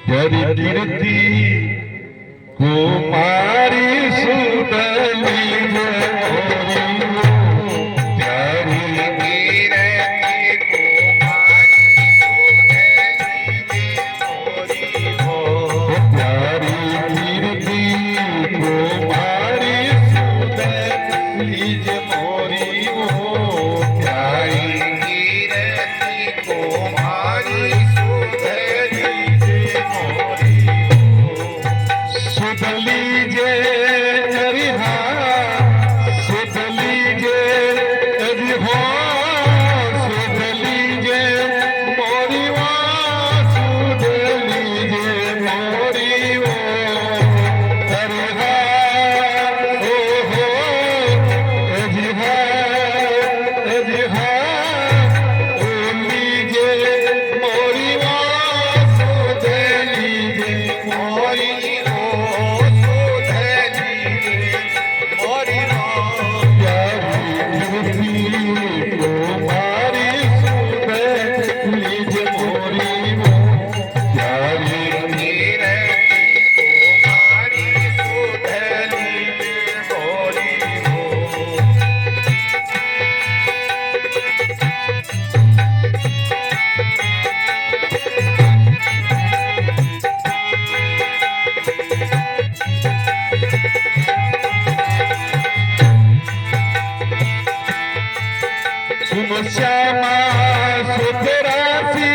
प्यारी कीर्ति कुमारी सुदली प्यारी कीर्ति कुमारी सुदली प्यारी कीर्ति कुमारी सुदली मोरी हो प्यारी कीर्ति कुमारी सुदली सुदली जे अरिहा सुदली जे अरिहो सुदली जे मोरी वा सुदली जे मोरी वो अरिहा ओ हो अरिहा अरिहा ओली जे मोरी वा सुदली जे मोरी श्यामा सुधरासी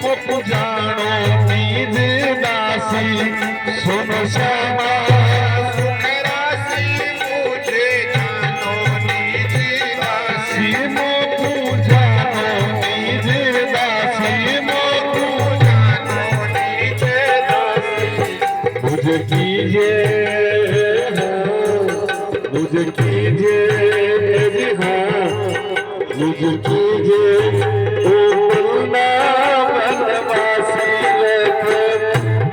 मुख जानो नीज दासी सुनो श्यामा सुधरासी मुझे जानो नीज दासी मुख जानो नीज दासी मुख जानो नीज दासी मुझे कीजिए मुझे कीजिए ओ बनवासी लख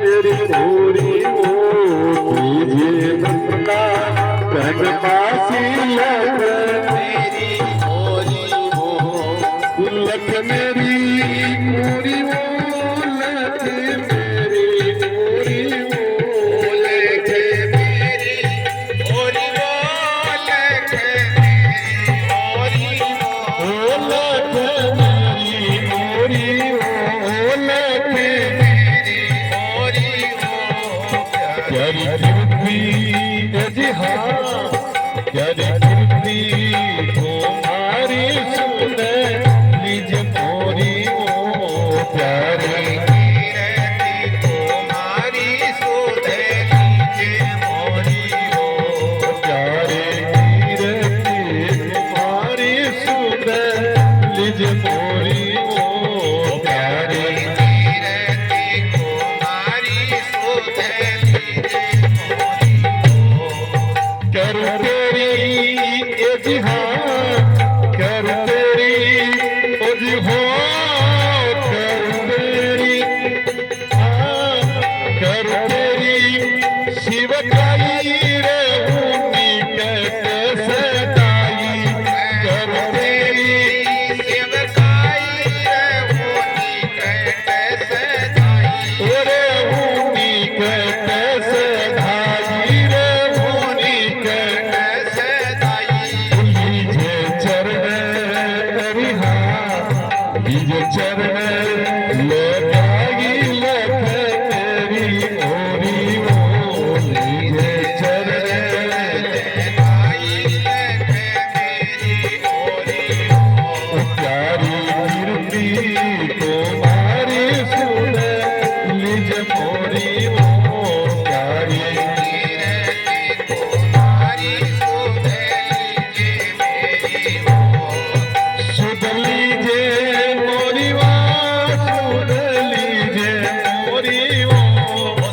तेरी मोरी हो कीजिए बनवासी लख तेरी मोरी हो लख मेरी मोरी हो लख मेरी मोरी हो लख मेरी मोरी हो लख प्यारी कीर्ति कुमारी सुदली जे मोरी हो प्यारी कीर्ति कुमारी सुदली जे मोरी हो प्यारी कीर्ति कुमारी सुदली जे मोरी हो प्यारी कीर्ति कुमारी सुदली जे मोरी हो कर तेरी कर तेरी हो कर तेरी कर तेरी शिवकाई रे निकट सदाई कर तेरी शिवकाई रे निकट सदाई रे निकट सदाई रे निकट सदाई बीजे चरण लगाई लख तेरी मोरी वो बीजे चरण लगाई लख तेरी मोरी वो प्यारी कीर्ति कुमारी सुदली जे मोरी वो प्यारी कीर्ति कुमारी सुदली जे मेरी वो सुदली जे मोरी वा सुदली जे मोरी वो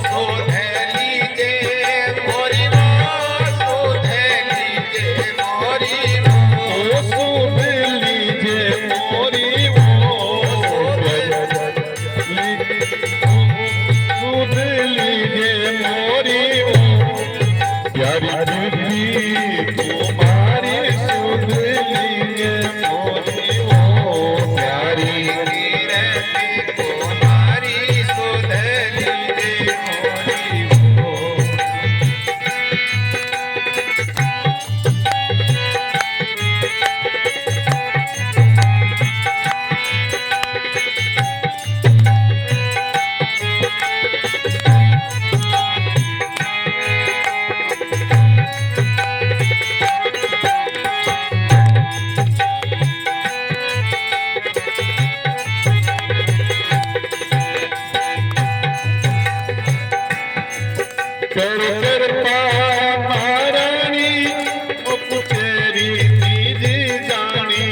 सुदली जे मोरी वा सुदली जे मोरी वो सुदली जे मोरी वो करो कृपा महारानी ओ तेरी नीज जानी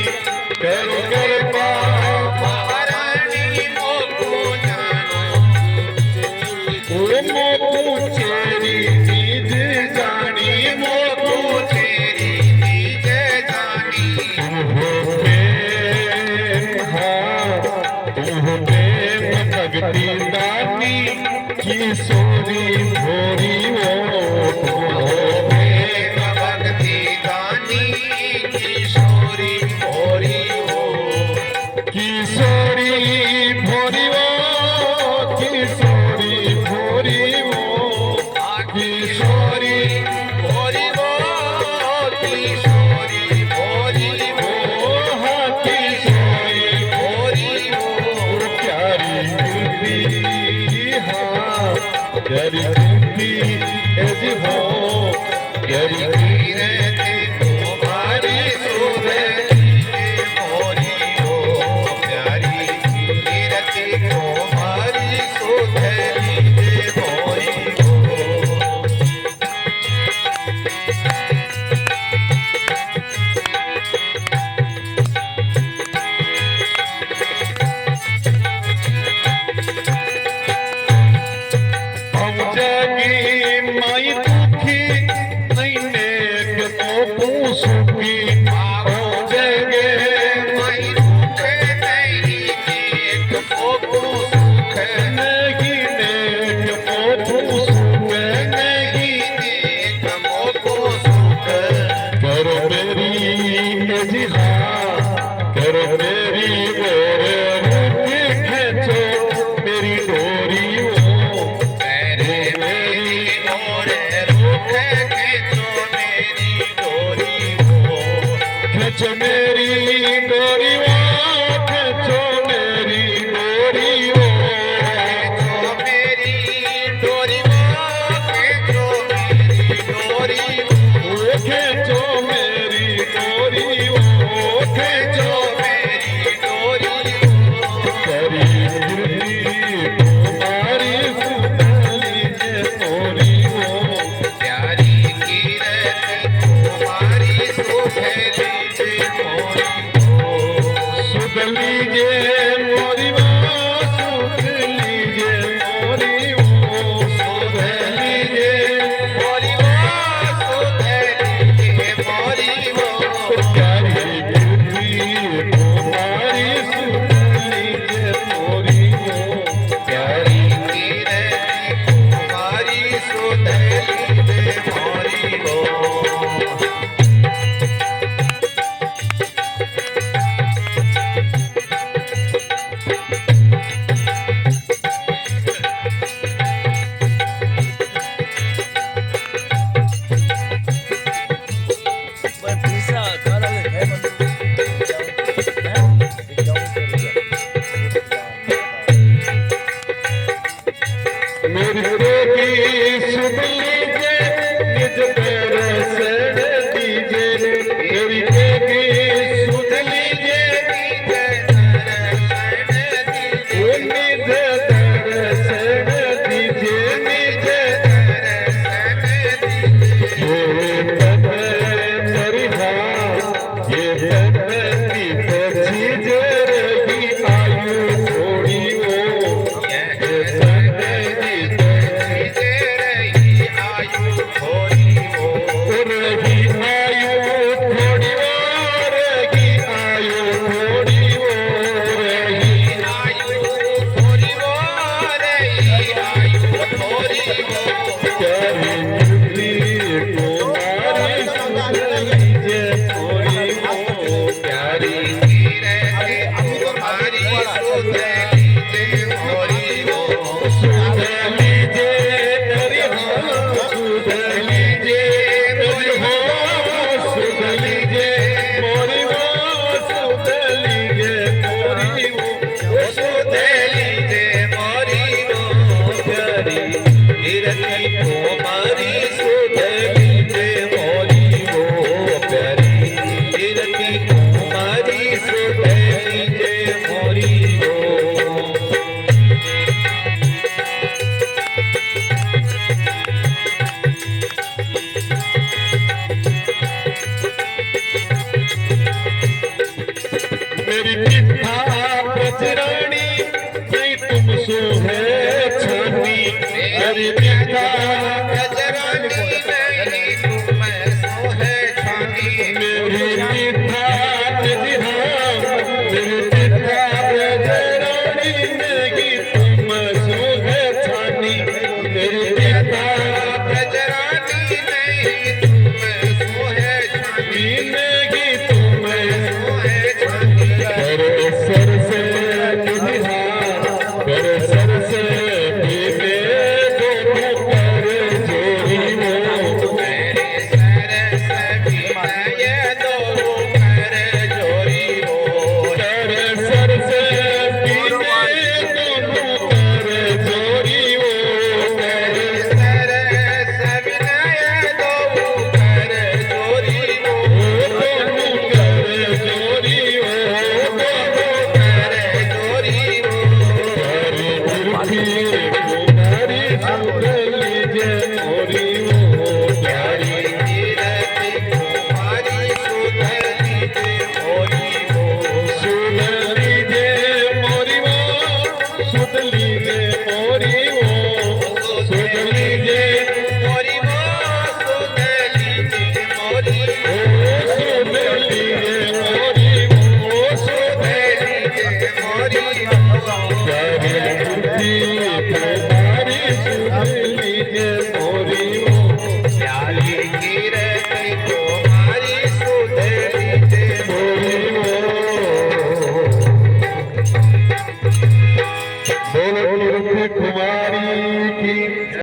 करो कृपा महारानी मोको जानो ओ मोको तेरी नीज जानी मोको तेरी नीज जानी तुम हो प्रेम हाँ तुम हो प्रेम भक्ति दानी किशोरी भोरी ओ तुम हो प्रेम भक्ति दानी किशोरी भोरी हो किशोरी भोरी ओ किशोरी भोरी ओ किशोरी भोरी हो किशोरी भोरी हो हाँ किशोरी भोरी हो प्यारी कीर्ति हाँ प्यारी कीर्ति ऐसी हो प्यारी कीरति तुम्हारी सुधरी भोरी हो प्यारी कीरति तुम्हारी सुधरी भोरी हो हम जागी माई दुखी नहीं नेक मोकू सुखी हम जागे माई दुखे नहीं नेक मोको सुख नहीं नेक मोकू सुख नहीं नेक मोको सुख करो मेरी जी हाँ करो मेरी मेरे रूप खेचो मेरी डोरी ओ तेरे मेरी ओर रुख खेचो मेरी डोरी हो खेचो मेरी डोरी ओ खेचो मेरी डोरी ओ खेचो मेरी डोरी हो खेचो मेरी डोरी हो खेचो मेरी डोरी ओ खेचो खेचो मेरी डोरी हो करी कीर्ति तुम्हारी सुनली जे तोरी ओ प्यारी कीरति तुम्हारी सुधरी भोरी हो सुध लीजिए मोरी माँ सुध लीजिए मोरी ओ सुध लीजिए भोरी हो सुधरी भोरी हो प्यारी कीर्ति तुम्हारी सुध लीजिए मोरी ओ प्यारी कीरति तुम्हारी सुधरी भोरी हो मेरी बेटी सुन लीजिए निज पैर सड़ दीजिए मेरी बेटी सुन लीजिए ओ निज पैर सड़ दीजिए निज ये तन मेरी हाँ ये तन की पक्षी जरगी आयु थोड़ी ओ ये तन की मेरी पिता गजरानी नहीं तुम सोहे छानी मेरी पिता मेरी पिता गजरानी नहीं तुम सोहे छानी मेरी पिता गजरानी नहीं तुम सोहे छानी नहीं तुम सोहे छानी कर सर से कर सर से पीने दो कर जोड़ी वो मेरे सरस विनय दो कर जोरी हो कर सर से पीने दोनों कर जोड़ी वो कर सरस विनय दो कर जोरी हो दोनों कर जोड़ी वो कर जोरी हो तुम्हारी सुगली जय मोरी वो प्यारी कीरति तुम्हारी सुधरी जे मोरी हो सुगली जय मोरी वो सुगली जय मोरी वो सुगली जय मोरी हो सुधरी जे मोरी हो सुगली जय मोरी वो सुधरी जे मोरी हो प्यारी